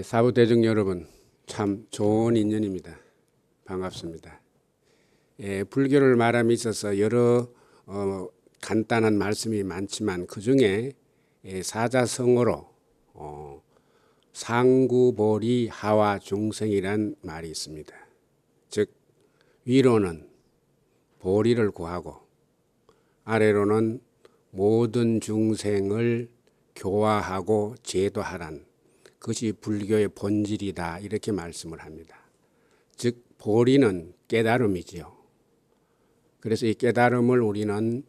사부대중 여러분, 참 좋은 인연입니다. 반갑습니다. 불교를 말함에 있어서 여러 간단한 말씀이 많지만 그 중에 사자성어로 상구보리 하와 중생이란 말이 있습니다. 즉 위로는 보리를 구하고 아래로는 모든 중생을 교화하고 제도하란 그것이 불교의 본질이다 이렇게 말씀을 합니다. 즉 보리는 깨달음이지요. 그래서 이 깨달음을 우리는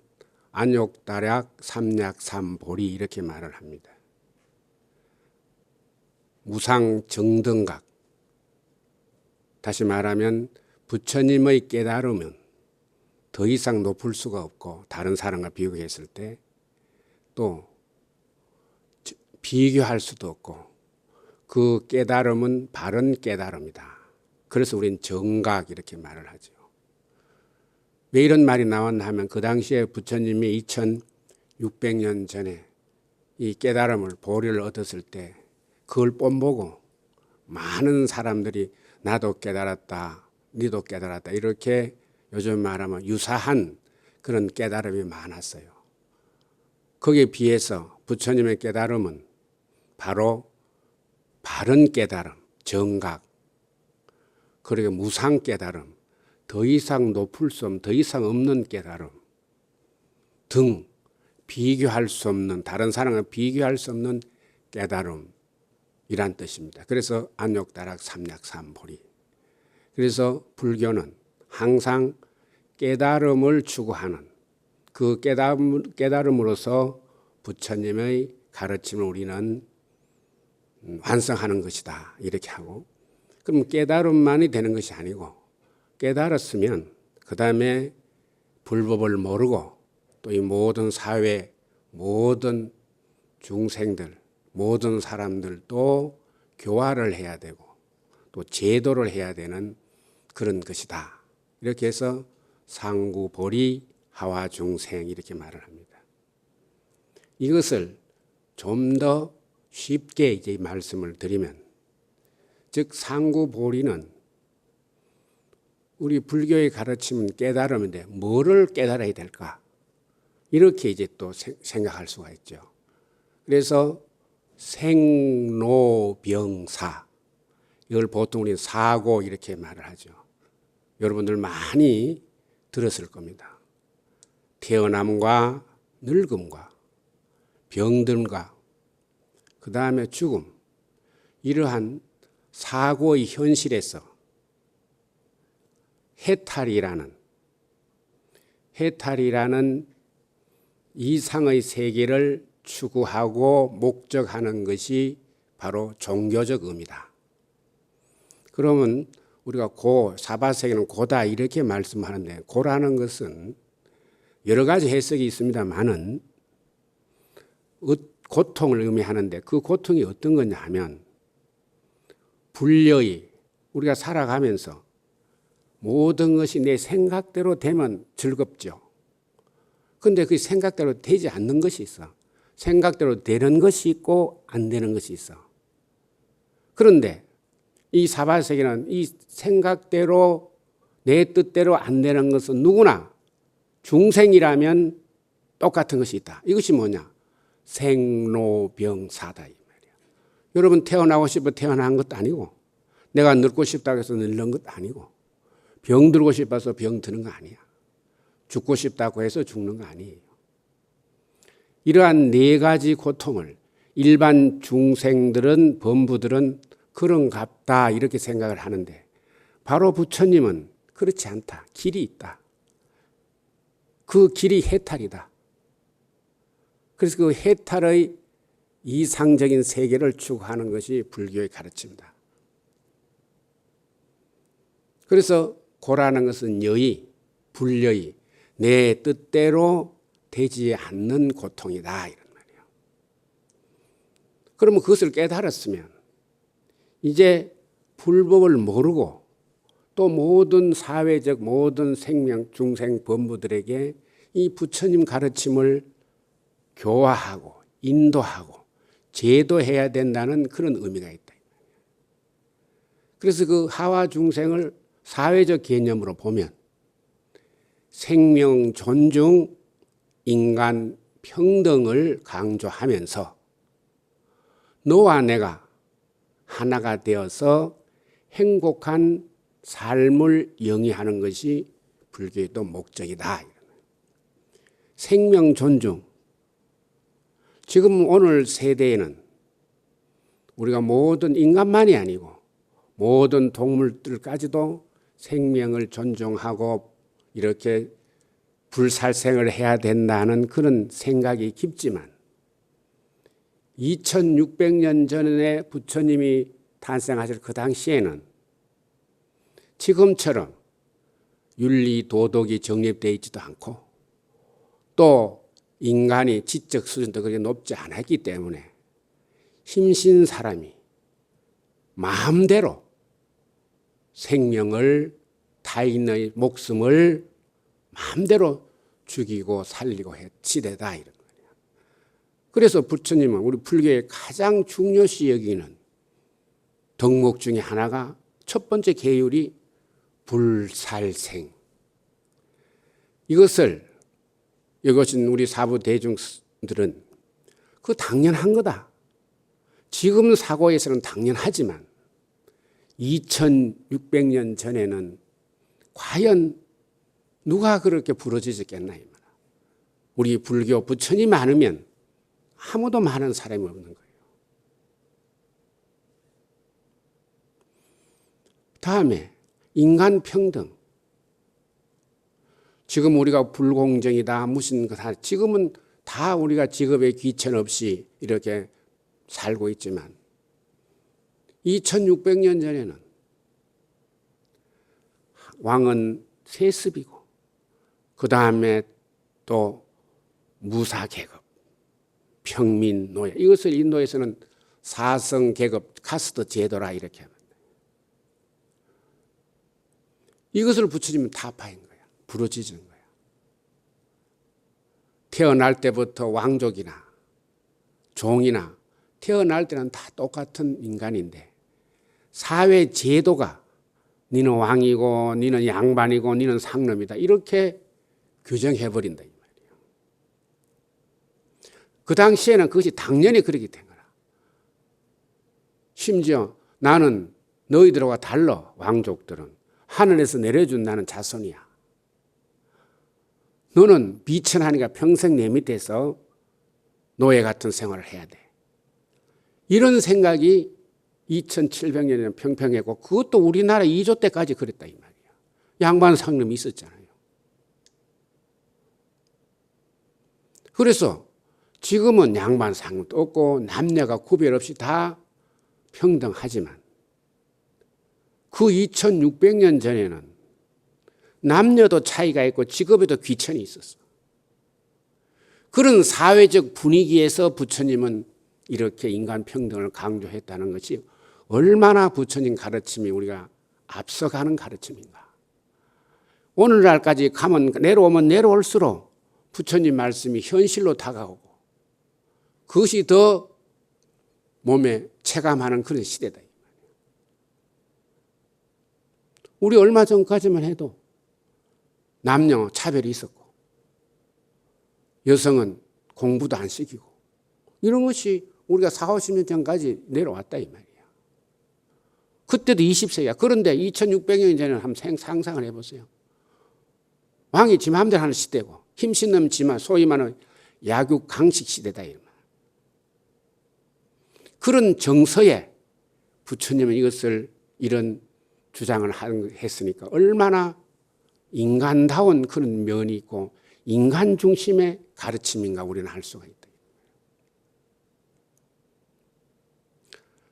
안욕다락 삼약삼보리 이렇게 말을 합니다. 무상정등각, 다시 말하면 부처님의 깨달음은 더 이상 높을 수가 없고 다른 사람과 비교했을 때 또 비교할 수도 없고 그 깨달음은 바른 깨달음이다. 그래서 우린 정각 이렇게 말을 하죠. 왜 이런 말이 나왔나 하면 그 당시에 부처님이 2600년 전에 이 깨달음을 보리를 얻었을 때 그걸 뽐보고 많은 사람들이 나도 깨달았다, 니도 깨달았다 이렇게 요즘 말하면 유사한 그런 깨달음이 많았어요. 거기에 비해서 부처님의 깨달음은 바로 바른 깨달음, 정각, 그리고 무상 깨달음, 더 이상 높을 수 없는, 더 이상 없는 깨달음 등 비교할 수 없는, 다른 사람과 비교할 수 없는 깨달음이란 뜻입니다. 그래서 안욕다락 삼약삼보리. 그래서 불교는 항상 깨달음을 추구하는 그 깨달음으로서 부처님의 가르침을 우리는 완성하는 것이다 이렇게 하고, 그럼 깨달음만이 되는 것이 아니고 깨달았으면 그 다음에 불법을 모르고 또 이 모든 사회 모든 중생들 모든 사람들도 교화를 해야 되고 또 제도를 해야 되는 그런 것이다. 이렇게 해서 상구보리 하와 중생 이렇게 말을 합니다. 이것을 좀 더 쉽게 이제 말씀을 드리면, 즉 상구보리는 우리 불교의 가르침은 깨달음인데 뭐를 깨달아야 될까? 이렇게 이제 또 생각할 수가 있죠. 그래서 생로병사, 이걸 보통 우리는 사고 이렇게 말을 하죠. 여러분들 많이 들었을 겁니다. 태어남과 늙음과 병듦과 그 다음에 죽음, 이러한 사고의 현실에서 해탈이라는 이상의 세계를 추구하고 목적하는 것이 바로 종교적 의미다. 그러면 우리가 사바세계는 고다 이렇게 말씀하는데, 고라는 것은 여러 가지 해석이 있습니다만은 고통을 의미하는데 그 고통이 어떤 거냐 하면 불려의, 우리가 살아가면서 모든 것이 내 생각대로 되면 즐겁죠. 그런데 그 생각대로 되지 않는 것이 있어. 생각대로 되는 것이 있고 안 되는 것이 있어. 그런데 이 사바세계는 이 생각대로 내 뜻대로 안 되는 것은 누구나 중생이라면 똑같은 것이 있다. 이것이 뭐냐? 생로병사다 이 말이야. 여러분 태어나고 싶어 태어난 것도 아니고, 내가 늙고 싶다고 해서 늙는 것도 아니고, 병들고 싶어서 병드는 거 아니야. 죽고 싶다고 해서 죽는 거 아니에요. 이러한 네 가지 고통을 일반 중생들은, 범부들은 그런갑다 이렇게 생각을 하는데, 바로 부처님은 그렇지 않다. 길이 있다. 그 길이 해탈이다. 그래서 그 해탈의 이상적인 세계를 추구하는 것이 불교의 가르침이다. 그래서 고라는 것은 여의, 불여의, 내 뜻대로 되지 않는 고통이다 이런 말이에요. 그러면 그것을 깨달았으면 이제 불법을 모르고 또 모든 사회적 모든 생명 중생 범부들에게 이 부처님 가르침을 교화하고 인도하고 제도해야 된다는 그런 의미가 있다. 그래서 그 하와 중생을 사회적 개념으로 보면 생명 존중, 인간 평등을 강조하면서 너와 내가 하나가 되어서 행복한 삶을 영위하는 것이 불교의 또 목적이다. 생명 존중. 지금 오늘 세대에는 우리가 모든 인간만이 아니고 모든 동물들까지도 생명을 존중하고 이렇게 불살생을 해야 된다는 그런 생각이 깊지만 2600년 전에 부처님이 탄생하실 그 당시에는 지금처럼 윤리 도덕이 정립되어 있지도 않고 또 인간이 지적 수준도 그렇게 높지 않았기 때문에 힘신 사람이 마음대로 생명을 타인의 목숨을 마음대로 죽이고 살리고 해치대다 이런 거예요. 그래서 부처님은 우리 불교의 가장 중요시 여기는 덕목 중에 하나가 첫 번째 계율이 불살생. 이것은 우리 사부 대중들은 그 당연한 거다. 지금 사고에서는 당연하지만 2600년 전에는 과연 누가 그렇게 부러지셨겠나 이 말이야. 우리 불교 부처님 많으면 아무도 많은 사람이 없는 거예요. 다음에 인간 평등. 지금 우리가 불공정이다 무슨 거 다 지금은 다 우리가 직업에 귀천 없이 이렇게 살고 있지만 2600년 전에는 왕은 세습이고 그 다음에 또 무사계급, 평민, 노예 이것을 인도에서는 사성계급 카스트 제도라 이렇게 합니다. 이것을 부처님은 타파인 거야. 부러지는 거야. 태어날 때부터 왕족이나 종이나 태어날 때는 다 똑같은 인간인데 사회 제도가 니는 왕이고 니는 양반이고 니는 상놈이다 이렇게 규정해버린다 이 말이에요. 그 당시에는 그것이 당연히 그렇게 된 거라. 심지어 나는 너희들과 달라. 왕족들은 하늘에서 내려준 나는 자손이야. 너는 비천하니까 평생 내 밑에서 노예 같은 생활을 해야 돼. 이런 생각이 2700년에는 평평했고 그것도 우리나라 2조 때까지 그랬다 이 말이야. 양반 상놈이 있었잖아요. 그래서 지금은 양반 상놈도 없고 남녀가 구별 없이 다 평등하지만 그 2600년 전에는 남녀도 차이가 있고 직업에도 귀천이 있었어. 그런 사회적 분위기에서 부처님은 이렇게 인간 평등을 강조했다는 것이 얼마나 부처님 가르침이 우리가 앞서가는 가르침인가. 오늘날까지 가면 내려오면 내려올수록 부처님 말씀이 현실로 다가오고 그것이 더 몸에 체감하는 그런 시대다. 우리 얼마 전까지만 해도 남녀 차별이 있었고 여성은 공부도 안 시키고 이런 것이 우리가 40, 50년 전까지 내려왔다 이 말이야. 그때도 20세야. 그런데 2600년 전에는 한번 상상을 해보세요. 왕이 지 마음대로 하는 시대고 힘쓰는 지만 소위 말하는 약육 강식 시대다 이 말. 그런 정서에 부처님은 이것을 이런 주장을 했으니까 얼마나 인간다운 그런 면이 있고 인간 중심의 가르침인가 우리는 할 수가 있다.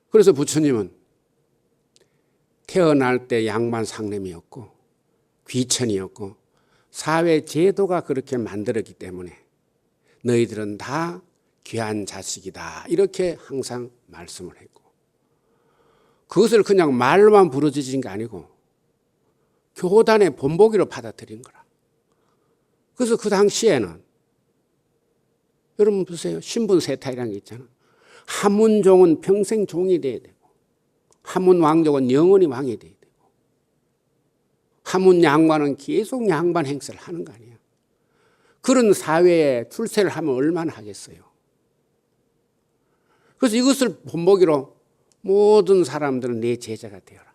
그래서 부처님은 태어날 때 양반 상냄이었고 귀천이었고 사회 제도가 그렇게 만들었기 때문에 너희들은 다 귀한 자식이다 이렇게 항상 말씀을 했고 그것을 그냥 말로만 부러지신 게 아니고 교단의 본보기로 받아들인 거라. 그래서 그 당시에는 여러분 보세요. 신분 세탁이라는 게 있잖아. 한문종은 평생 종이 돼야 되고 하문 왕족은 영원히 왕이 돼야 되고 하문 양반은 계속 양반 행세를 하는 거 아니야. 그런 사회에 출세를 하면 얼마나 하겠어요. 그래서 이것을 본보기로 모든 사람들은 내 제자가 되어라.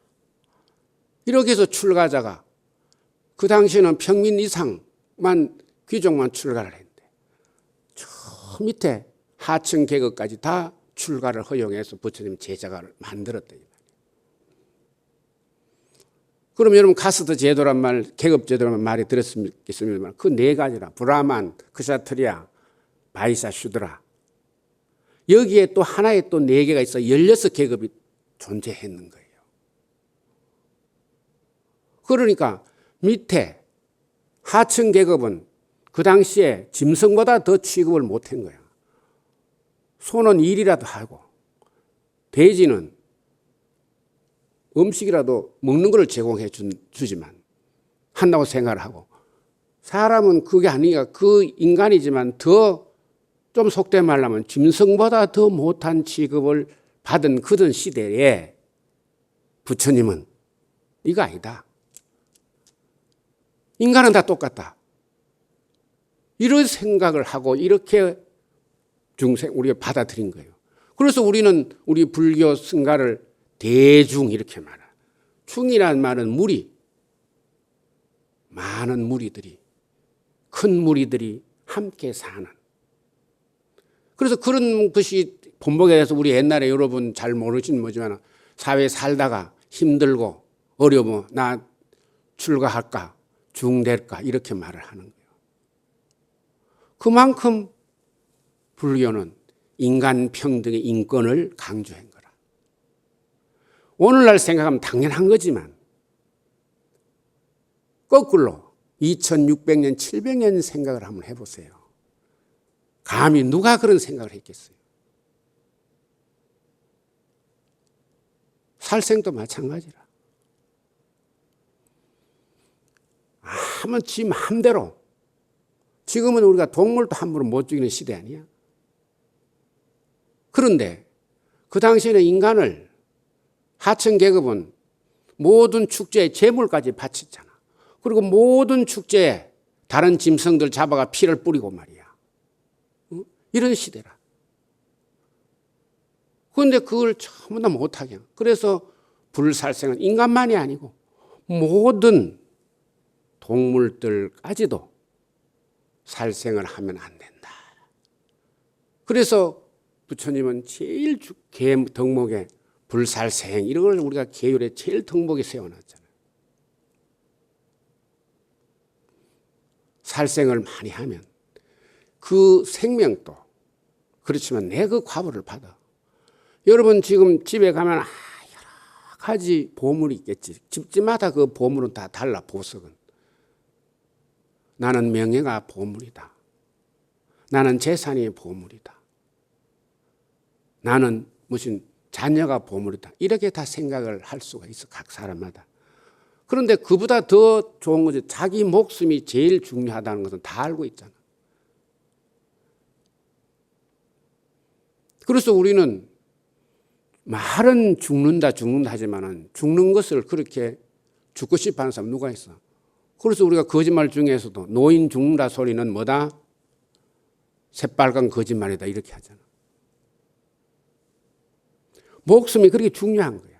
이렇게 해서 출가자가 그 당시에는 평민 이상만 귀족만 출가를 했는데 저 밑에 하층 계급까지 다 출가를 허용해서 부처님 제자가 만들었다. 그럼 여러분 카스트 제도란 말, 계급 제도란 말이 들었습니다만 그 네 가지라 브라만, 크샤트리아, 바이사, 슈드라 여기에 또 하나의 또 네 개가 있어 16계급이 존재했는 거예요. 그러니까 밑에 하층 계급은 그 당시에 짐승보다 더 취급을 못한 거야. 소는 일이라도 하고 돼지는 음식이라도 먹는 걸 제공해 주지만 한다고 생각을 하고 사람은 그게 아니니까 그 인간이지만 더 좀 속된 말로 하면 짐승보다 더 못한 취급을 받은 그런 시대에 부처님은 이거 아니다. 인간은 다 똑같다. 이런 생각을 하고 이렇게 우리가 받아들인 거예요. 그래서 우리는 우리 불교 승가를 대중 이렇게 말해요. 충이라는 말은 무리. 많은 무리들이 큰 무리들이 함께 사는. 그래서 그런 것이 본보기에 대해서 우리 옛날에 여러분 잘 모르시는 뭐지만 사회에 살다가 힘들고 어려워 나 출가할까 중될까 이렇게 말을 하는 거예요. 그만큼 불교는 인간 평등의 인권을 강조한 거라. 오늘날 생각하면 당연한 거지만 거꾸로 2600년, 700년 생각을 한번 해보세요. 감히 누가 그런 생각을 했겠어요? 살생도 마찬가지라. 아무 지 마음대로. 지금은 우리가 동물도 함부로 못 죽이는 시대 아니야? 그런데 그 당시에는 인간을 하층 계급은 모든 축제에 제물까지 바쳤잖아. 그리고 모든 축제에 다른 짐승들 잡아가 피를 뿌리고 말이야. 이런 시대라. 그런데 그걸 전부 다 못하게. 그래서 불살생은 인간만이 아니고 모든 동물들까지도 살생을 하면 안 된다. 그래서 부처님은 제일 덕목에 불살생 이런 걸 우리가 계율에 제일 덕목에 세워놨잖아요. 살생을 많이 하면 그 생명도 그렇지만 내 그 과보를 받아. 여러분 지금 집에 가면 여러 가지 보물이 있겠지. 집집마다 그 보물은 다 달라. 보석은. 나는 명예가 보물이다. 나는 재산이 보물이다. 나는 무슨 자녀가 보물이다. 이렇게 다 생각을 할 수가 있어. 각 사람마다. 그런데 그보다 더 좋은 거지. 자기 목숨이 제일 중요하다는 것은 다 알고 있잖아. 그래서 우리는 말은 죽는다 하지만은 죽는 것을 그렇게 죽고 싶어 하는 사람 누가 있어? 그래서 우리가 거짓말 중에서도 노인 죽는다 소리는 뭐다? 새빨간 거짓말이다 이렇게 하잖아. 목숨이 그렇게 중요한 거야.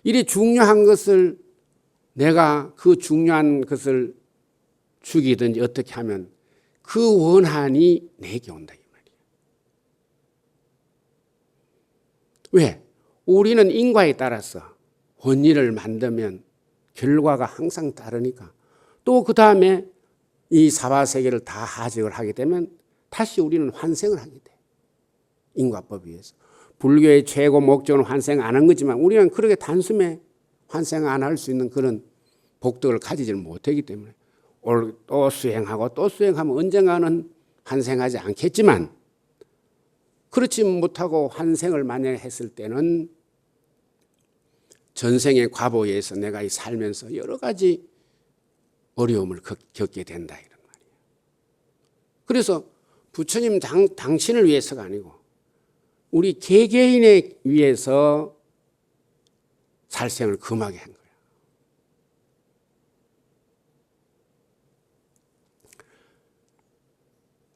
이리 중요한 것을 내가 그 중요한 것을 죽이든지 어떻게 하면 그 원한이 내게 온다. 왜? 우리는 인과에 따라서 혼일을 만들면 결과가 항상 다르니까 또 그 다음에 이 사바세계를 다 하직을 하게 되면 다시 우리는 환생을 하게 돼. 인과법에 의해서. 불교의 최고 목적은 환생 안 한 거지만 우리는 그렇게 단숨에 환생 안 할 수 있는 그런 복덕을 가지지 못하기 때문에 또 수행하고 또 수행하면 언젠가는 환생하지 않겠지만 그렇지 못하고 환생을 만약에 했을 때는 전생의 과보에 의해서 내가 살면서 여러 가지 어려움을 겪게 된다 이런 말이에요. 그래서 부처님 당신을 위해서가 아니고 우리 개개인에 위해서 살생을 금하게 한 거야.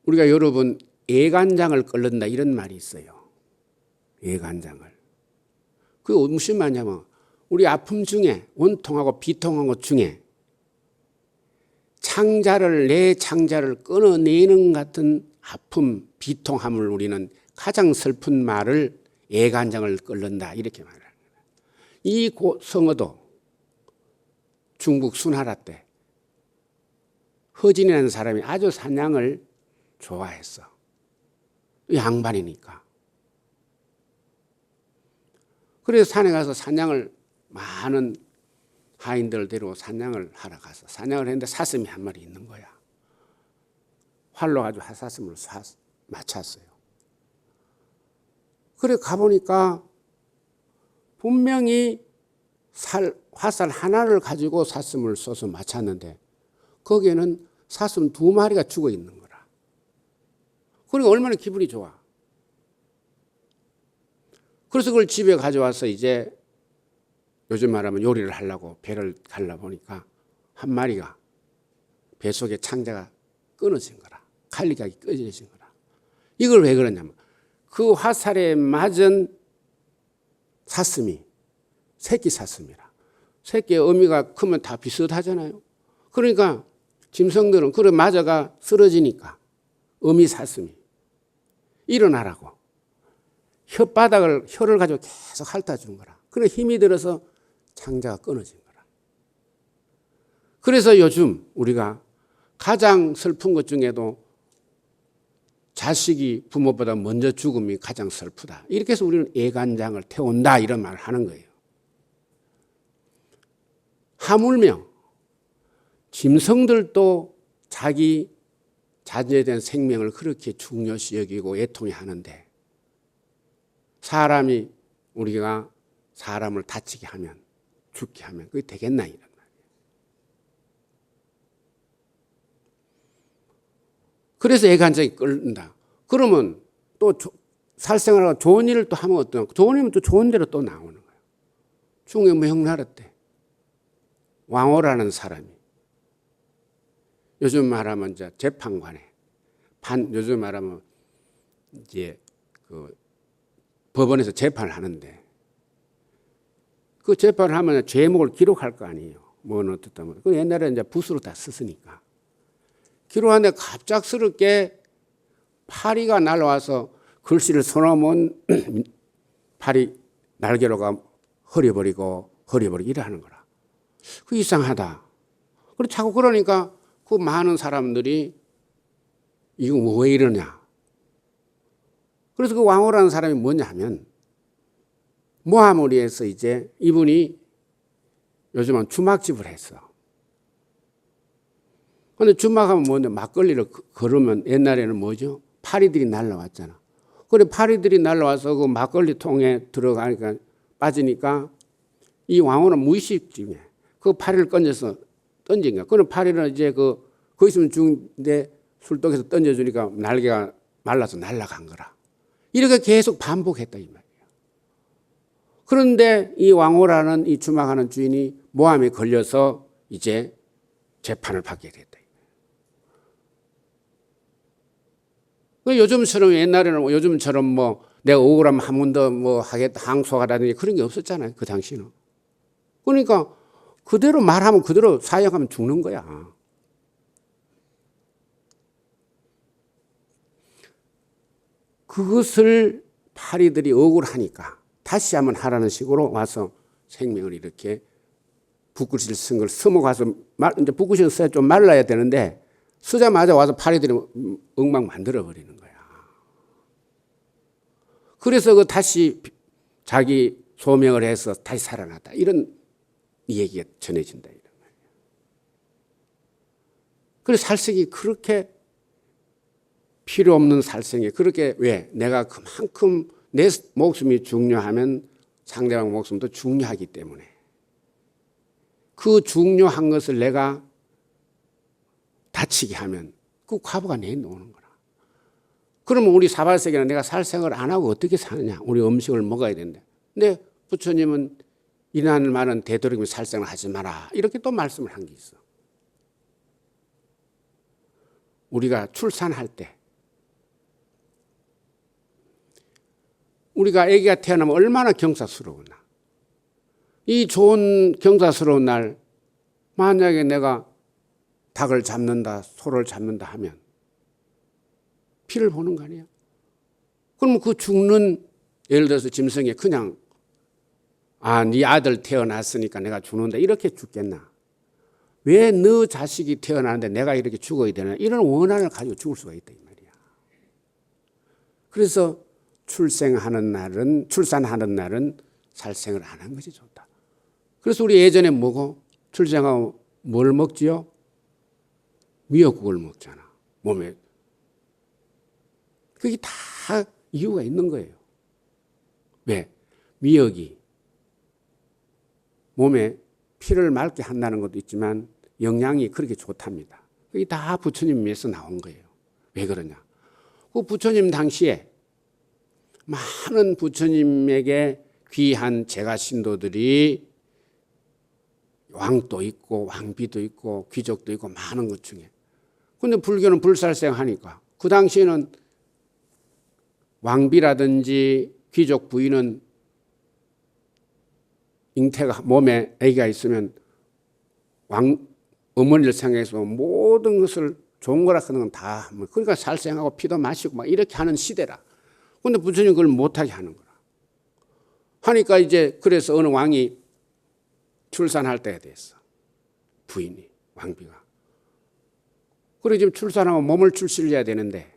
우리가 여러분 애간장을 끓는다 이런 말이 있어요. 애간장을. 그게 무슨 말이냐면 우리 아픔 중에 원통하고 비통한 것 중에 내 창자를 끊어내는 같은 아픔, 비통함을 우리는 가장 슬픈 말을 애간장을 끓는다 이렇게 말해요. 이 성어도 중국 순하라 때 허진이라는 사람이 아주 산양을 좋아했어. 양반이니까. 그래서 산에 가서 산양을 많은 하인들을 데리고 산양을 하러 가서 산양을 했는데 사슴이 한 마리 있는 거야. 활로 가지고 사슴을 맞췄어요. 그래 가보니까 분명히 화살 하나를 가지고 사슴을 쏘서 맞췄는데 거기에는 사슴 2마리가 죽어 있는 거라. 그러니까 얼마나 기분이 좋아. 그래서 그걸 집에 가져와서 이제 요즘 말하면 요리를 하려고 배를 갈라 보니까 한 마리가 배 속에 창자가 끊어진 거라. 칼리각이 끊어진 거라. 이걸 왜 그러냐면 그 화살에 맞은 사슴이 새끼 사슴이라. 새끼의 어미가 크면 다 비슷하잖아요. 그러니까 짐승들은 그래 맞아가 쓰러지니까 어미 사슴이 일어나라고 혀를 가지고 계속 핥아준 거라. 그래 힘이 들어서 창자가 끊어진 거라. 그래서 요즘 우리가 가장 슬픈 것 중에도 자식이 부모보다 먼저 죽음이 가장 슬프다. 이렇게 해서 우리는 애간장을 태운다 이런 말을 하는 거예요. 하물며 짐승들도 자기 자녀에 대한 생명을 그렇게 중요시 여기고 애통해 하는데 사람이 우리가 사람을 다치게 하면 죽게 하면 그게 되겠나 이런 말이에요. 그래서 애간장이 끓는다. 그러면 또 살생을 좋은 일을 또 하면 어떠냐. 좋은 일은 또 좋은 대로 또 나오는 거예요. 중국의 명나라 때 왕호라는 사람이 요즘 말하면 이제 재판관에 요즘 말하면 이제 그 법원에서 재판을 하는데 그 재판을 하면 죄목을 기록할 거 아니에요. 뭐는 어떻다 뭐. 그 옛날에 이제 붓으로 다 썼으니까 기록하는데 갑작스럽게 파리가 날아와서 글씨를 써놓으면 파리 날개로가 흐려버리고 이래 하는 거라. 그 이상하다. 그리고 자꾸 그러니까 그 많은 사람들이 이거 뭐 왜 이러냐. 그래서 그 왕호라는 사람이 뭐냐 하면 모하무리에서 이제 이분이 요즘은 주막집을 했어. 근데 주막하면 뭔데 막걸리를 걸으면 옛날에는 뭐죠? 파리들이 날라왔잖아. 그래 파리들이 날라와서 그 막걸리 통에 들어가니까 빠지니까 이 왕호는 무의식 중에 그 파리를 건져서 던진 거야. 그럼 파리는 이제 거기 있으면 죽는데 술독에서 던져주니까 날개가 말라서 날아간 거라. 이렇게 계속 반복했다 이 말이에요. 그런데 이 왕호라는 이 주막하는 주인이 모함에 걸려서 이제 재판을 받게 됐다. 요즘처럼 옛날에는 요즘처럼 뭐 내가 억울하면 한 번 더 뭐 하겠다 항소하라든지 그런 게 없었잖아요. 그 당시는. 그러니까 그대로 말하면 그대로 사형하면 죽는 거야. 그것을 파리들이 억울하니까 다시 한번 하라는 식으로 와서 생명을 이렇게 붓글씨를 쓴 걸 써먹어서 이제 붓글씨를 써야 좀 말라야 되는데 쓰자마자 와서 파리들이 엉망 만들어버리는 거야. 그래서 그 다시 자기 소명을 해서 다시 살아났다. 이런 얘기가 전해진다. 이런 말이야. 그래서 살생이 그렇게 필요 없는 살생이 그렇게 왜? 내가 그만큼 내 목숨이 중요하면 상대방 목숨도 중요하기 때문에 그 중요한 것을 내가 다치게 하면 그 과부가 내놓는 거라. 그러면 우리 사발세계는 내가 살생을 안 하고 어떻게 사느냐. 우리 음식을 먹어야 되는데. 근데 부처님은 이날 말은 되도록이면 살생을 하지 마라. 이렇게 또 말씀을 한 게 있어. 우리가 출산할 때 우리가 아기가 태어나면 얼마나 경사스러우나. 이 좋은 경사스러운 날 만약에 내가 닭을 잡는다, 소를 잡는다 하면 피를 보는 거 아니야? 그러면 그 죽는 예를 들어서 짐승이 그냥 네 아들 태어났으니까 내가 죽는다 이렇게 죽겠나? 왜 너 자식이 태어나는데 내가 이렇게 죽어야 되나? 이런 원한을 가지고 죽을 수가 있다 이 말이야. 그래서 출산하는 날은 살생을 안 하는 것이 좋다. 그래서 우리 예전에 뭐고 출생하고 뭘 먹지요? 미역국을 먹잖아. 몸에. 그게 다 이유가 있는 거예요. 왜? 미역이 몸에 피를 맑게 한다는 것도 있지만 영양이 그렇게 좋답니다. 그게 다 부처님 위해서 나온 거예요. 왜 그러냐? 그 부처님 당시에 많은 부처님에게 귀한 제가 신도들이 왕도 있고 왕비도 있고 귀족도 있고 많은 것 중에. 그런데 불교는 불살생하니까 그 당시에는 왕비라든지 귀족 부인은 잉태가 몸에 아기가 있으면 어머니를 생각해서 모든 것을 좋은 거라 하는 건 다 그러니까 살생하고 피도 마시고 막 이렇게 하는 시대라. 그런데 부처님 그걸 못하게 하는 거라. 하니까 이제 그래서 어느 왕이 출산할 때가 됐어. 부인이 왕비가. 그래 지금 출산하고 몸을 출시해야 되는데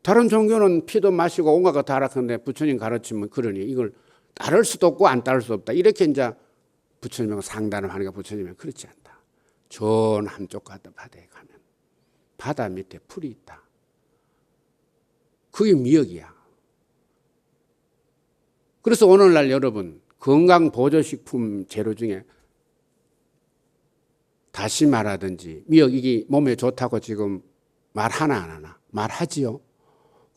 다른 종교는 피도 마시고 온갖 거 다 하라는데 부처님 가르치면 그러니 이걸 따를 수도 없고 안 따를 수 없다. 이렇게 이제 부처님하고 상담을 하니까 부처님은 그렇지 않다. 전 한쪽 바다에 가면 바다 밑에 풀이 있다. 그게 미역이야. 그래서 오늘날 여러분 건강보조식품 재료 중에 다시마라든지 미역 이게 몸에 좋다고 지금 말하나 안 하나? 말하지요.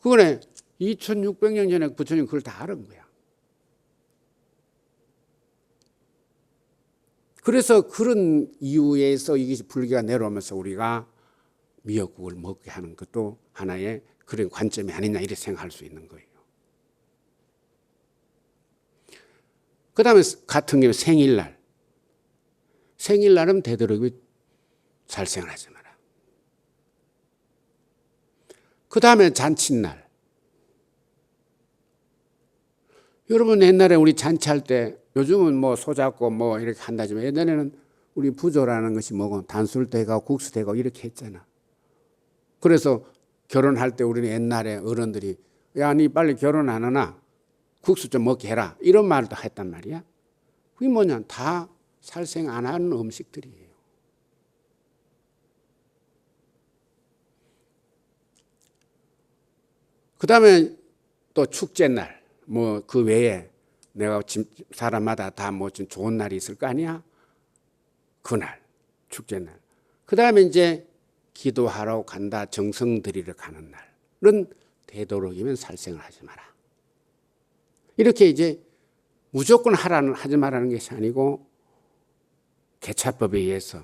그거는 2600년 전에 부처님 그걸 다 알은 거야. 그래서 그런 이유에서 이게 불교가 내려오면서 우리가 미역국을 먹게 하는 것도 하나의 그런 관점이 아니냐 이렇게 생각할 수 있는 거예요. 그 다음에 같은 경우 생일날. 생일날은 되도록이면 살생을 하지 마라. 그 다음에 잔칫날. 여러분 옛날에 우리 잔치할 때 요즘은 뭐 소잡고 뭐 이렇게 한다지만 옛날에는 우리 부조라는 것이 뭐고 단술대가 국수대가 이렇게 했잖아. 그래서 결혼할 때 우리는 옛날에 어른들이 야, 니 빨리 결혼 안 하나? 국수 좀 먹게 해라. 이런 말도 했단 말이야. 그게 뭐냐? 다 살생 안 하는 음식들이에요. 그 다음에 또 축제날, 뭐 그 외에 내가 사람마다 다 뭐 좀 좋은 날이 있을 거 아니야? 그날, 축제날. 그 다음에 이제 기도하러 간다, 정성 들이러 가는 날은 되도록이면 살생을 하지 마라. 이렇게 이제 무조건 하지 말라는 것이 아니고 개차법에 의해서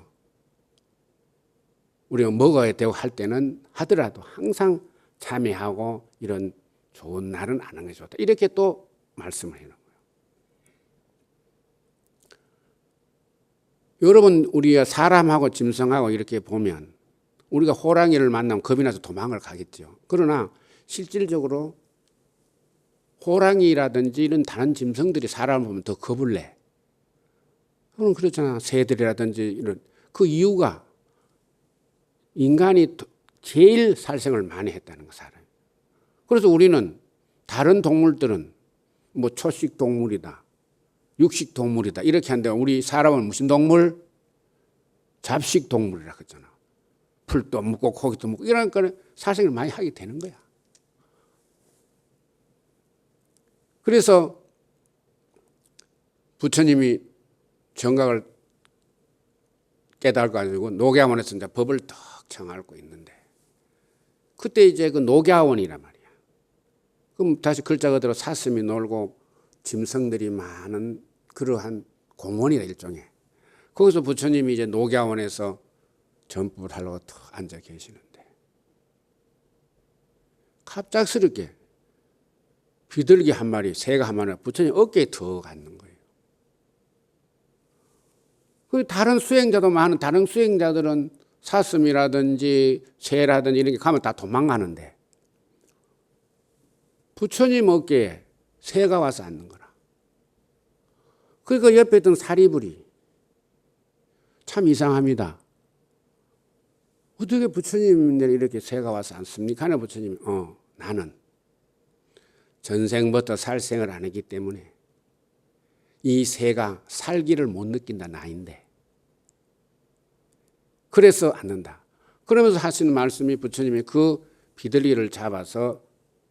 우리가 먹어야 되고 할 때는 하더라도 항상 참여하고 이런 좋은 날은 안 하는 게 좋다. 이렇게 또 말씀을 해놓은 거예요. 여러분 우리가 사람하고 짐승하고 이렇게 보면 우리가 호랑이를 만나면 겁이 나서 도망을 가겠죠. 그러나 실질적으로 호랑이라든지 이런 다른 짐승들이 사람을 보면 더 겁을 내. 그럼 그렇잖아. 새들이라든지 이런. 그 이유가 인간이 제일 살생을 많이 했다는 거, 사람. 그래서 우리는 다른 동물들은 뭐 초식 동물이다, 육식 동물이다 이렇게 하는데 우리 사람은 무슨 동물? 잡식 동물이라 그랬잖아. 풀도 먹고 고기도 먹고 이러니까 살생을 많이 하게 되는 거야. 그래서 부처님이 정각을 깨달아가지고 녹야원에서 이제 법을 딱 정하고 있는데 그때 이제 그 녹야원이란 말이야. 그럼 다시 글자 그대로 사슴이 놀고 짐승들이 많은 그러한 공원이라 일종의. 거기서 부처님이 이제 녹야원에서 전법을 하려고 탁 앉아 계시는데 갑작스럽게 비둘기 한 마리, 새가 한 마리 부처님 어깨에 턱 앉는 거예요. 그 다른 수행자도 많은 다른 수행자들은 사슴이라든지 새라든지 이런 게 가면 다 도망가는데 부처님 어깨에 새가 와서 앉는 거라. 그리고 옆에 있던 사리불이 참 이상합니다. 어떻게 부처님들 이렇게 새가 와서 앉습니까? 하나 부처님이 나는 전생부터 살생을 안 했기 때문에 이 새가 살기를 못 느낀다 나인데 그래서 앉는다. 그러면서 하시는 말씀이 부처님이 그 비둘기를 잡아서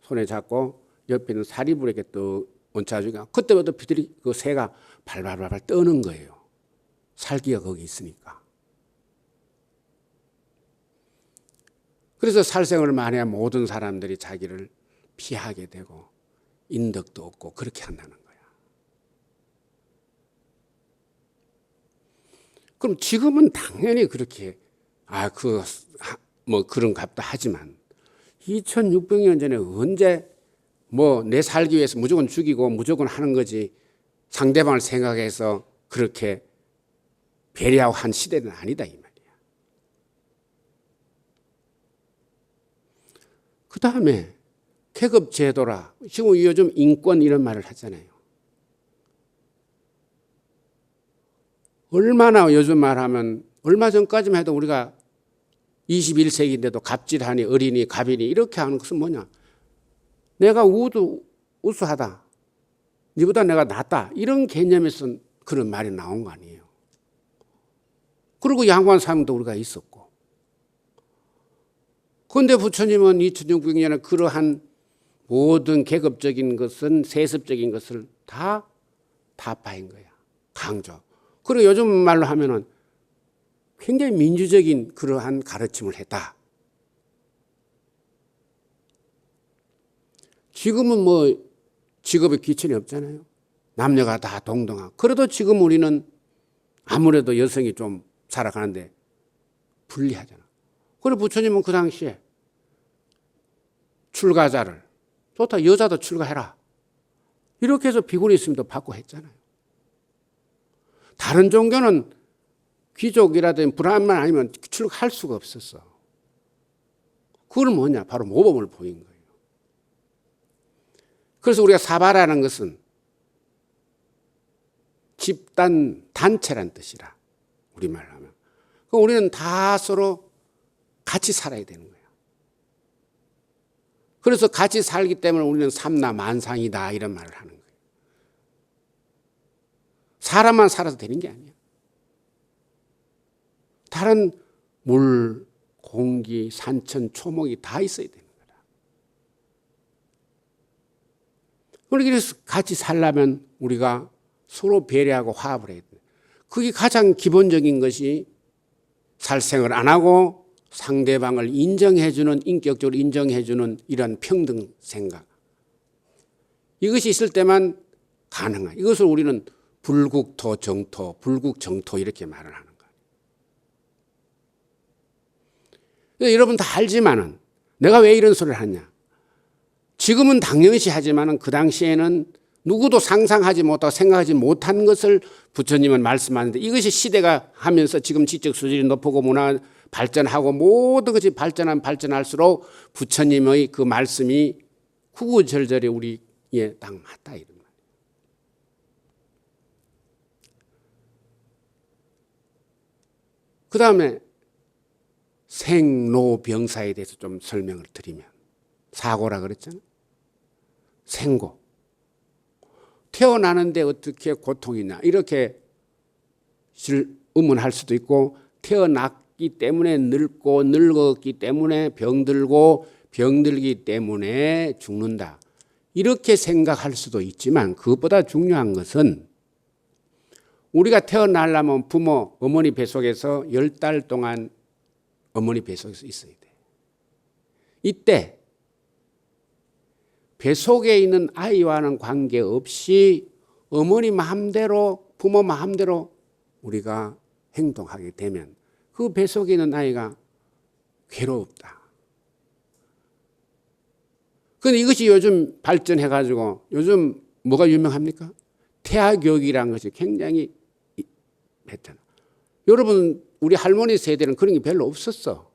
손에 잡고 옆에 있는 사리불에게 또 얹혀주니까 그때부터 비둘기 그 새가 발발발발 떠는 거예요. 살기가 거기 있으니까. 그래서 살생을 많이 한 모든 사람들이 자기를 피하게 되고 인덕도 없고 그렇게 한다는 거야. 그럼 지금은 당연히 그렇게 뭐 그런 값도 하지만 2600년 전에 언제 뭐 내 살기 위해서 무조건 죽이고 무조건 하는 거지 상대방을 생각해서 그렇게 배려하고 한 시대는 아니다 이 말이야. 그 다음에 계급 제도라. 지금 요즘 인권 이런 말을 하잖아요. 얼마나 요즘 말하면 얼마 전까지만 해도 우리가 21세기인데도 갑질하니 어린이 갑이니 이렇게 하는 것은 뭐냐. 내가 우수하다. 네보다 내가 낫다. 이런 개념에서 그런 말이 나온 거 아니에요. 그리고 양반 사명도 우리가 있었고. 그런데 부처님은 2600년에 그러한 모든 계급적인 것은 세습적인 것을 다 타파인 거야. 강조. 그리고 요즘 말로 하면은 굉장히 민주적인 그러한 가르침을 했다. 지금은 뭐 직업의 귀천이 없잖아요. 남녀가 다 동등하고. 그래도 지금 우리는 아무래도 여성이 좀 살아가는데 불리하잖아. 그래 부처님은 그 당시에 출가자를 좋다 여자도 출가해라. 이렇게 해서 비구니 있으면 받고 했잖아요. 다른 종교는 귀족이라든지 브라만 아니면 출가할 수가 없었어. 그걸 뭐냐? 바로 모범을 보인 거예요. 그래서 우리가 사바라는 것은 집단, 단체란 뜻이라. 우리말로 하면. 그럼 우리는 다 서로 같이 살아야 되는 거예요. 그래서 같이 살기 때문에 우리는 삼나 만상이다 이런 말을 하는 거예요. 사람만 살아도 되는 게 아니에요. 다른 물, 공기, 산천, 초목이 다 있어야 되는 거다. 그래서 같이 살려면 우리가 서로 배려하고 화합을 해야 돼. 그게 가장 기본적인 것이 살생을 안 하고 상대방을 인정해주는, 인격적으로 인정해주는 이런 평등 생각. 이것이 있을 때만 가능한. 이것을 우리는 불국토 정토, 불국정토 이렇게 말을 하는 거예요. 여러분 다 알지만은 내가 왜 이런 소리를 하냐. 지금은 당연시 하지만은 그 당시에는 누구도 상상하지 못하고 생각하지 못한 것을 부처님은 말씀하는데 이것이 시대가 하면서 지금 지적 수준이 높고 문화 발전하고 모든 것이 발전할수록 부처님의 그 말씀이 구구절절히 우리에 딱 맞다 이런 말이에요. 그 다음에 생로병사에 대해서 좀 설명을 드리면 사고라 그랬잖아요. 생고. 태어나는데 어떻게 고통이 있냐 이렇게 의문할 수도 있고 태어났기 때문에 늙고 늙었기 때문에 병들고 병들기 때문에 죽는다 이렇게 생각할 수도 있지만 그것보다 중요한 것은 우리가 태어나려면 부모 어머니 뱃속에서 10달 동안 어머니 뱃속에서 있어야 돼. 이때 뱃속에 있는 아이와는 관계없이 어머니 마음대로, 부모 마음대로 우리가 행동하게 되면 그 뱃속에 있는 아이가 괴롭다. 그런데 이것이 요즘 발전해가지고 요즘 뭐가 유명합니까? 태아교육이라는 것이 굉장히 했잖아. 여러분, 우리 할머니 세대는 그런 게 별로 없었어.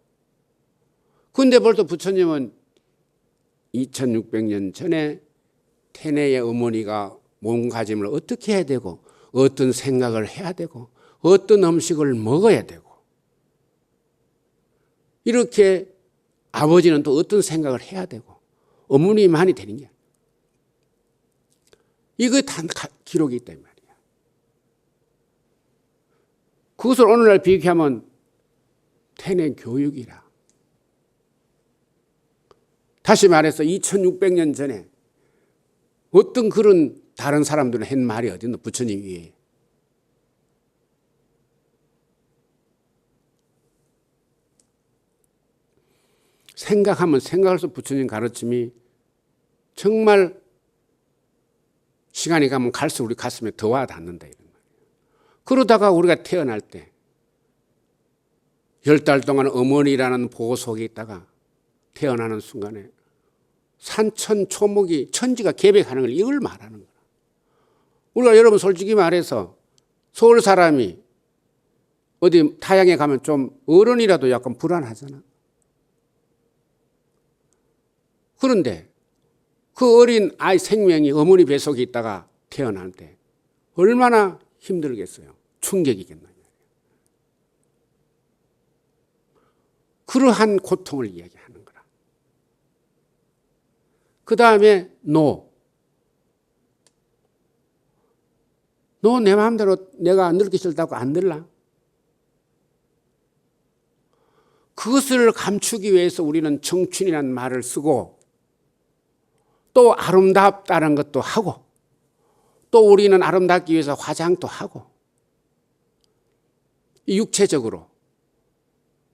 그런데 벌써 부처님은 2600년 전에 태내의 어머니가 몸가짐을 어떻게 해야 되고 어떤 생각을 해야 되고 어떤 음식을 먹어야 되고 이렇게 아버지는 또 어떤 생각을 해야 되고 어머니만이 되는 게 이거 다 기록이 있다 이 말이야. 그것을 오늘날 비교하면 태내 교육이라. 다시 말해서 2600년 전에 어떤 그런 다른 사람들은 한 말이 어디 있노? 부처님 위에. 생각하면 생각할수록 부처님 가르침이 정말 시간이 가면 갈수록 우리 가슴에 더 와 닿는다 이런 말이에요. 그러다가 우리가 태어날 때 10달 동안 어머니라는 보호 속에 있다가 태어나는 순간에 산천 초목이 천지가 개백하는 걸 이걸 말하는 거야. 우리가 여러분 솔직히 말해서 서울 사람이 어디 타양에 가면 좀 어른이라도 약간 불안하잖아. 그런데 그 어린 아이 생명이 어머니 뱃속에 있다가 태어날 때 얼마나 힘들겠어요. 충격이겠나. 그러한 고통을 이야기하는 거라. 그 다음에 너 내 마음대로 내가 늙기 싫다고 안 늙라. 그것을 감추기 위해서 우리는 청춘이라는 말을 쓰고 또 아름답다는 것도 하고 또 우리는 아름답기 위해서 화장도 하고 육체적으로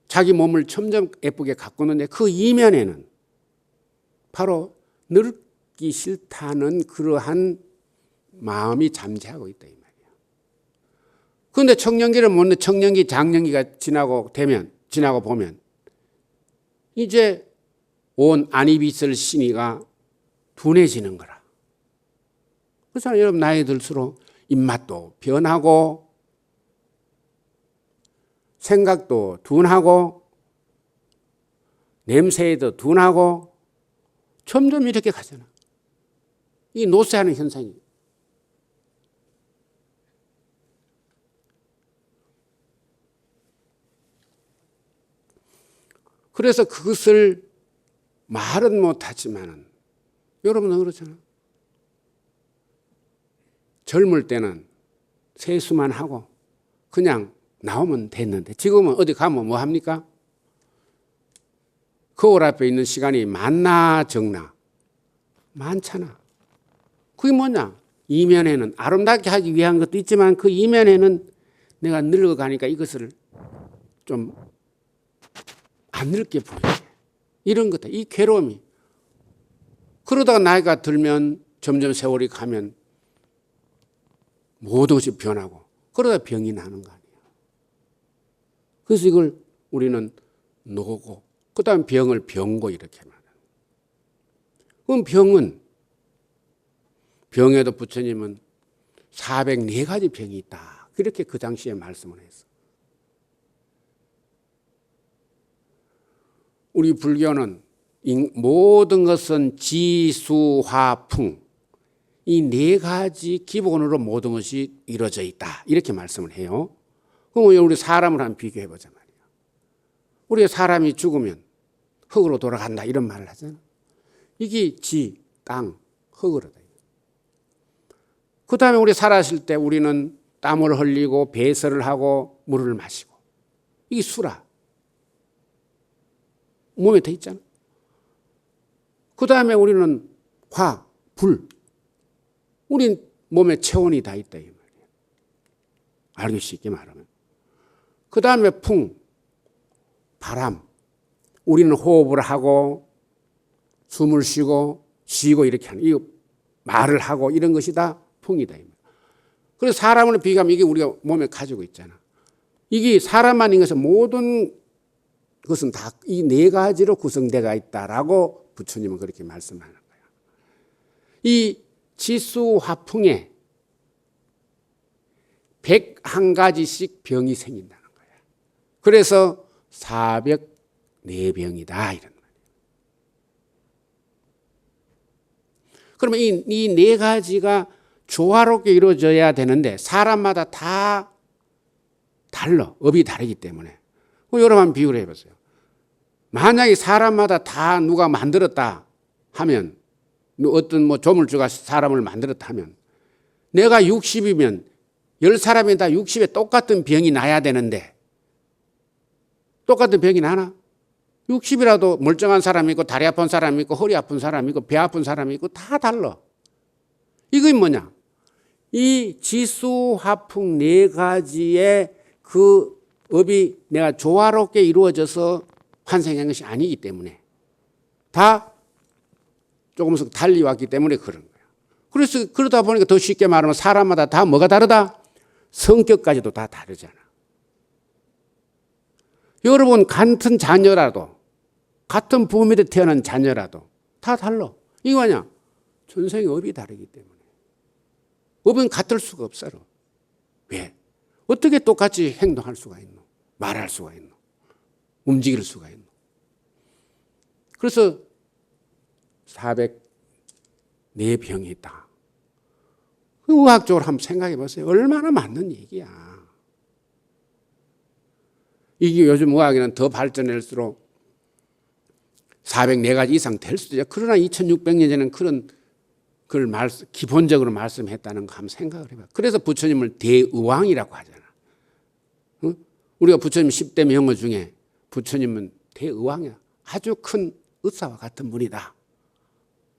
자기 몸을 점점 예쁘게 가꾸는데 그 이면에는 바로 늙기 싫다는 그러한 마음이 잠재하고 있다 이 말이야. 그런데 청년기를 못 청년기 장년기가 지나고 보면 이제 온 안이비설 신의가 둔해지는 거라. 그래서 여러분 나이 들수록 입맛도 변하고 생각도 둔하고 냄새도 둔하고 점점 이렇게 가잖아. 이 노쇠하는 현상이. 그래서 그것을 말은 못하지만은 여러분은 그렇잖아. 젊을 때는 세수만 하고 그냥 나오면 됐는데 지금은 어디 가면 뭐 합니까? 거울 앞에 있는 시간이 많나 적나? 많잖아. 그게 뭐냐? 이면에는 아름답게 하기 위한 것도 있지만 그 이면에는 내가 늙어가니까 이것을 좀 안 늙게 보이게. 이런 것들, 이 괴로움이. 그러다가 나이가 들면 점점 세월이 가면 모든 것이 변하고 그러다 병이 나는 거 아니야. 그래서 이걸 우리는 노고 그 다음 병을 병고 이렇게 말해요. 그럼 병에도 부처님은 404가지 병이 있다. 그렇게 그 당시에 말씀을 했어. 우리 불교는 모든 것은 지수화풍 이 네 가지 기본으로 모든 것이 이루어져 있다. 이렇게 말씀을 해요. 그럼 우리 사람을 한번 비교해 보자 말이야. 우리가 사람이 죽으면 흙으로 돌아간다 이런 말을 하잖아. 이게 지, 땅, 흙으로다. 그 다음에 우리 살았을 때 우리는 땀을 흘리고 배설을 하고 물을 마시고 이게 수라. 몸에 돼 있잖아. 그 다음에 우리는 화, 불. 우리 몸에 체온이 다 있다 이 말이야. 알기 쉽게 말하면. 그 다음에 풍, 바람. 우리는 호흡을 하고 숨을 쉬고 쉬고 이렇게 하는, 이 말을 하고 이런 것이 다 풍이다. 그래서 사람을 비교하면 이게 우리가 몸에 가지고 있잖아. 이게 사람만인 것은 모든 것은 다 이 네 가지로 구성되어 있다라고 부처님은 그렇게 말씀하는 거야. 이 지수화풍에 101가지씩 병이 생긴다는 거야. 그래서 404병이다 이런 말이에요. 그러면 이 네 가지가 조화롭게 이루어져야 되는데 사람마다 다 달라. 업이 다르기 때문에. 여러분 한번 비교를 해보세요. 만약에 사람마다 다 누가 만들었다 하면, 어떤 뭐 조물주가 사람을 만들었다 하면, 내가 60이면 10사람이 다 60에 똑같은 병이 나야 되는데 똑같은 병이 나나? 60이라도 멀쩡한 사람이 있고 다리 아픈 사람이 있고 허리 아픈 사람이 있고 배 아픈 사람이 있고 다 달라. 이게 뭐냐? 이 지수화풍 네 가지의 그 업이 내가 조화롭게 이루어져서 환생한 것이 아니기 때문에 다 조금씩 달리 왔기 때문에 그런 거야. 그래서 그러다 보니까 더 쉽게 말하면 사람마다 다 뭐가 다르다? 성격까지도 다 다르잖아. 여러분 같은 자녀라도 같은 부모에서 태어난 자녀라도 다 달라. 이거 뭐냐? 전생의 업이 다르기 때문에. 업은 같을 수가 없어. 왜? 어떻게 똑같이 행동할 수가 있노? 말할 수가 있노? 움직일 수가 있노? 그래서 404병이 있다. 의학적으로 한번 생각해 보세요. 얼마나 맞는 얘기야. 이게 요즘 의학에는 더 발전할수록 404가지 이상 될 수도 있죠. 그러나 2600년 전에는 그런 걸 기본적으로 말씀했다는 거 한번 생각을 해봐. 그래서 부처님을 대의왕이라고 하잖아. 응? 우리가 부처님 10대 명호 중에 부처님은 대의왕이야. 아주 큰 의사와 같은 분이다.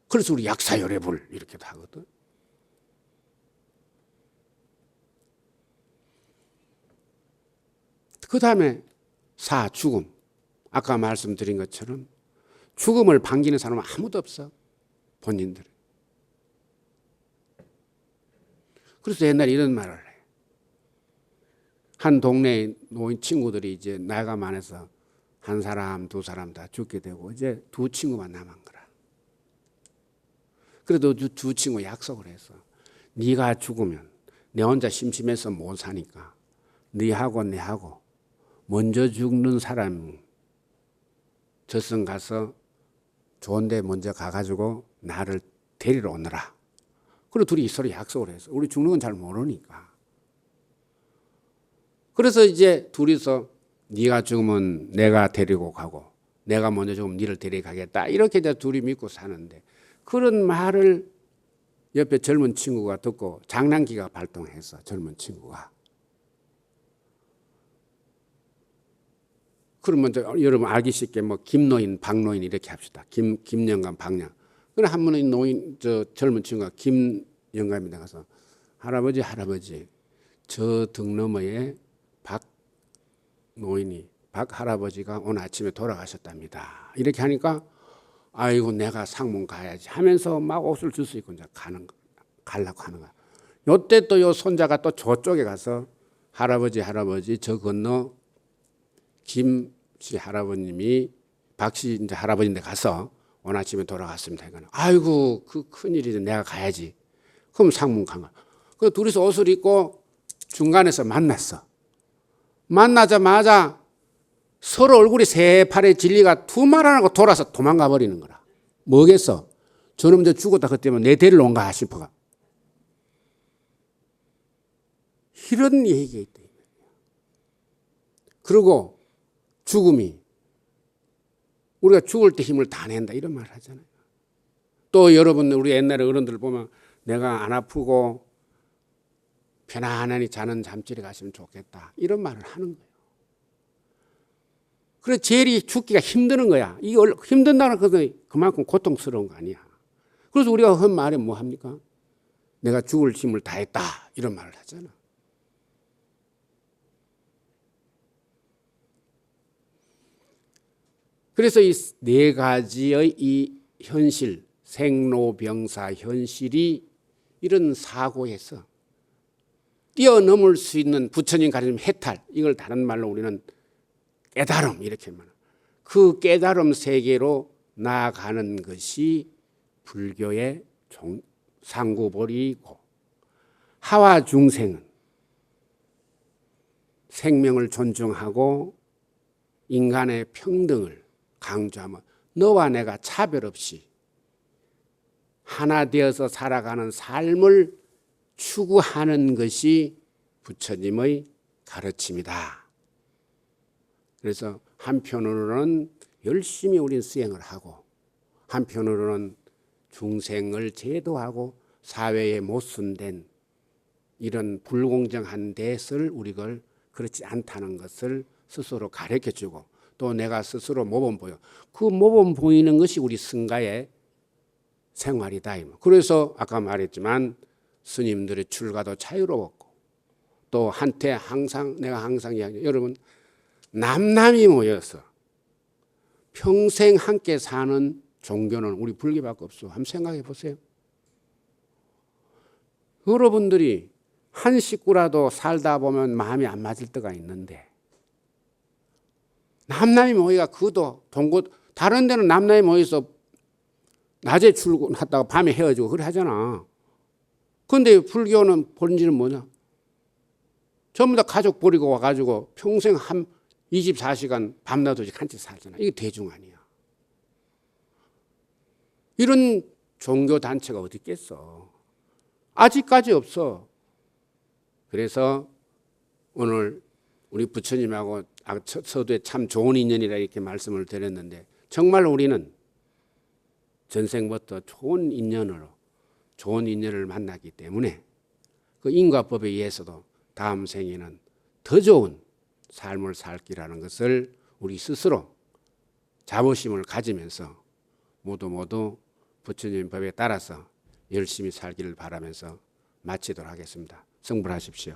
그래서 우리 약사열애불 이렇게도 하거든. 그 다음에 죽음. 아까 말씀드린 것처럼 죽음을 반기는 사람은 아무도 없어. 본인들은. 그래서 옛날에 이런 말을 해. 한 동네에 노인 친구들이 이제 나이가 많아서 한 사람, 두 사람 다 죽게 되고 이제 두 친구만 남은 거라. 그래도 두 친구 약속을 했어. 네가 죽으면 내 혼자 심심해서 못 사니까 네하고 내하고 먼저 죽는 사람 저승 가서 좋은 데 먼저 가가지고 나를 데리러 오너라. 그리고 둘이 서로 약속을 했어. 우리 죽는 건 잘 모르니까. 그래서 이제 둘이서 네가 죽으면 내가 데리고 가고 내가 먼저 죽으면 네를 데려가겠다. 이렇게 이제 둘이 믿고 사는데 그런 말을 옆에 젊은 친구가 듣고 장난기가 발동해서 젊은 친구가. 그러면 여러분 알기 쉽게 뭐 김노인, 박노인 이렇게 합시다. 김영감, 박양. 그래 한 번은 노인 젊은 친구가 김영감이 나가서 할아버지 저 등 너머에 박 노인이 박 할아버지가 오늘 아침에 돌아가셨답니다. 이렇게 하니까 아이고 내가 상문 가야지 하면서 막 옷을 줄 수 있고 이제 가려고 하는 거야. 요때 또 요 손자가 또 저쪽에 가서 할아버지 저 건너 김씨 할아버님이 박씨 이제 할아버지인데 가서 오늘 아침에 돌아갔습니다. 그러니까 아이고 그 큰일이지 내가 가야지. 그럼 상문 간 거야. 그 둘이서 옷을 입고 중간에서 만났어. 만나자마자 서로 얼굴이 새파래 진리가 두말 안 하고 돌아서 도망가 버리는 거라. 뭐겠어? 저놈 저 죽었다 그때면 내 데리러 온가 싶어가. 이런 얘기가 있다. 그리고 죽음이 우리가 죽을 때 힘을 다 낸다 이런 말을 하잖아요. 또 여러분 우리 옛날에 어른들 보면 내가 안 아프고 편안하니 자는 잠자리 갔으면 좋겠다 이런 말을 하는 거예요. 그래 제일이 죽기가 힘드는 거야. 이게 힘든다는 것은 그만큼 고통스러운 거 아니야. 그래서 우리가 한 말에 뭐 합니까? 내가 죽을 힘을 다했다 이런 말을 하잖아. 그래서 이 네 가지의 이 현실 생로병사 현실이 이런 사고에서 뛰어넘을 수 있는 부처님 가르침 해탈, 이걸 다른 말로 우리는 깨달음 이렇게 말합니다. 그 깨달음 세계로 나아가는 것이 불교의 상구보리이고, 하와 중생은 생명을 존중하고 인간의 평등을 강조하며 너와 내가 차별 없이 하나 되어서 살아가는 삶을 추구하는 것이 부처님의 가르침이다. 그래서 한편으로는 열심히 우리는 수행을 하고, 한편으로는 중생을 제도하고 사회에 모순된 이런 불공정한 대를 우리가 그렇지 않다는 것을 스스로 가르쳐주고, 또 내가 스스로 모범 보여, 그 모범 보이는 것이 우리 승가의 생활이다. 그래서 아까 말했지만 스님들의 출가도 자유로웠고, 또 한때 내가 항상 이야기해요. 여러분, 남남이 모여서 평생 함께 사는 종교는 우리 불교밖에 없어. 한번 생각해 보세요. 여러분들이 한 식구라도 살다 보면 마음이 안 맞을 때가 있는데, 남남이 모여가 그도 동고, 다른 데는 남남이 모여서 낮에 출근했다가 밤에 헤어지고 그래 하잖아. 그런데 불교는 본질은 뭐냐? 전부 다 가족 버리고 와가지고 평생 한 24시간 밤낮없이 같이 살잖아. 이게 대중 아니야. 이런 종교 단체가 어디 있겠어? 아직까지 없어. 그래서 오늘 우리 부처님하고 서두에 참 좋은 인연이라 이렇게 말씀을 드렸는데, 정말 우리는 전생부터 좋은 인연을 만났기 때문에 그 인과법에 의해서도 다음 생에는 더 좋은 삶을 살기라는 것을 우리 스스로 자부심을 가지면서 모두 부처님 법에 따라서 열심히 살기를 바라면서 마치도록 하겠습니다. 성불하십시오.